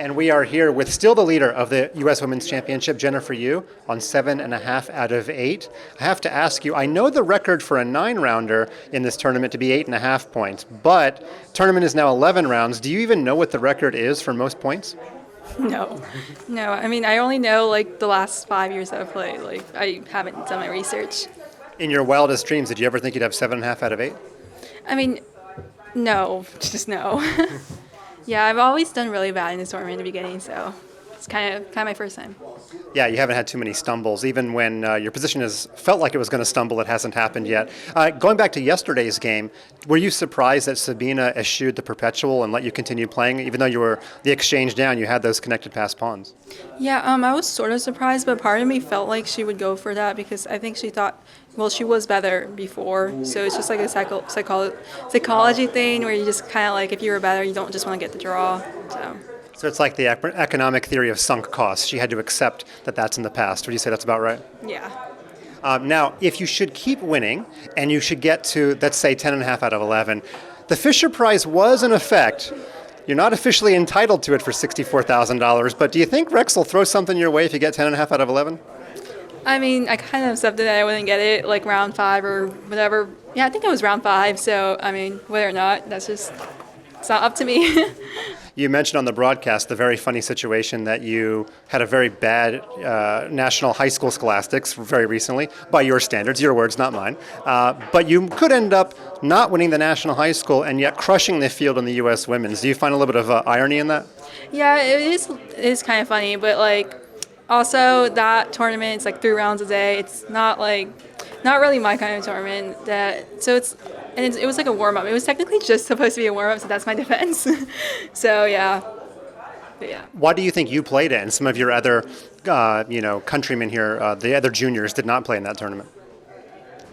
And we are here with still the leader of the U.S. Women's Championship, Jennifer Yu, on 7.5 out of 8. I have to ask you, I know the record for a 9-rounder in this tournament to be 8.5 points, but tournament is now 11 rounds. Do you even know what the record is for most points? No, no. I mean, I only know like the last 5 years that I've played. Like, I haven't done my research. In your wildest dreams, did you ever think you'd have 7.5 out of 8? I mean, no, just no. Yeah, I've always done really bad in this tournament in the beginning, so it's kind of my first time. Yeah, you haven't had too many stumbles. Even when your position has felt like it was going to stumble, it hasn't happened yet. Going back to yesterday's game, were you surprised that Sabina eschewed the perpetual and let you continue playing, even though you were the exchange down, you had those connected pass pawns? Yeah, I was sort of surprised, but part of me felt like she would go for that because I think she thought, well, she was better before, so it's just like a psychology thing where you just kind of like, if you were better, you don't just want to get the draw. So it's like the economic theory of sunk costs. She had to accept that that's in the past. Would you say that's about right? Yeah. Now, if you should keep winning and you should get to, let's say, 10.5 out of 11, the Fisher Prize was in effect. You're not officially entitled to it for $64,000, but do you think Rex will throw something your way if you get 10.5 out of 11? I mean, I kind of accepted that I wouldn't get it, like round 5 or whatever. Yeah, I think it was round 5, so, I mean, whether or not, it's not up to me. You mentioned on the broadcast the very funny situation that you had a very bad national high school scholastics very recently, by your standards, your words, not mine. But you could end up not winning the national high school and yet crushing the field in the U.S. women's. Do you find a little bit of irony in that? Yeah, it is kind of funny, but like also that tournament, it's like 3 rounds a day. It's not really my kind of tournament. It was like a warm up. It was technically just supposed to be a warm up, so that's my defense. So yeah. But yeah. Why do you think you played it and some of your other, countrymen here, the other juniors, did not play in that tournament?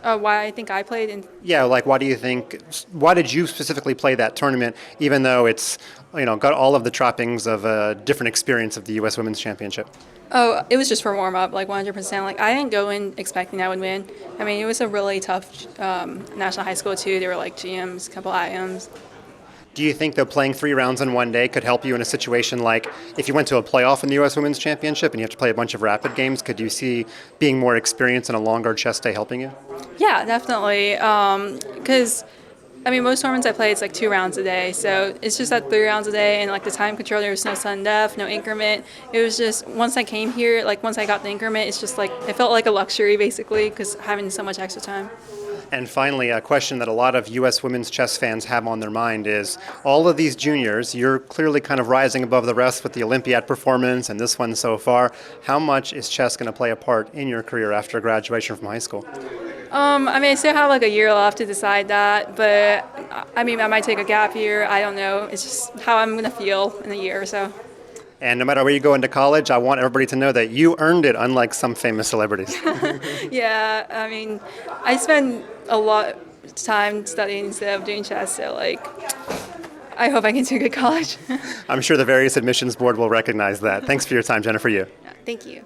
Why I think I played in. Yeah, like why did you specifically play that tournament, even though it's, got all of the trappings of a different experience of the U.S. Women's Championship? Oh, it was just for warm up, like 100%. Like I didn't go in expecting I would win. I mean, it was a really tough national high school too. There were like GMs, a couple IMs. Do you think, though, playing 3 rounds in one day could help you in a situation like if you went to a playoff in the U.S. Women's Championship and you have to play a bunch of rapid games? Could you see being more experienced and a longer chess day helping you? Yeah, definitely. Because, I mean, most tournaments I play, it's like 2 rounds a day. So it's just that 3 rounds a day, and like the time control, there was no sudden death, no increment. It was just, once I came here, like once I got the increment, it's just like, it felt like a luxury basically because having so much extra time. And finally, a question that a lot of U.S. women's chess fans have on their mind is, all of these juniors, you're clearly kind of rising above the rest with the Olympiad performance and this one so far. How much is chess going to play a part in your career after graduation from high school? I mean, I still have like a year left to decide that, but I mean, I might take a gap year. I don't know. It's just how I'm going to feel in a year or so. And no matter where you go into college, I want everybody to know that you earned it, unlike some famous celebrities. Yeah, I mean, I spend a lot of time studying instead of doing chess, so like, I hope I can do a good college. I'm sure the various admissions board will recognize that. Thanks for your time, Jennifer Yu. Thank you.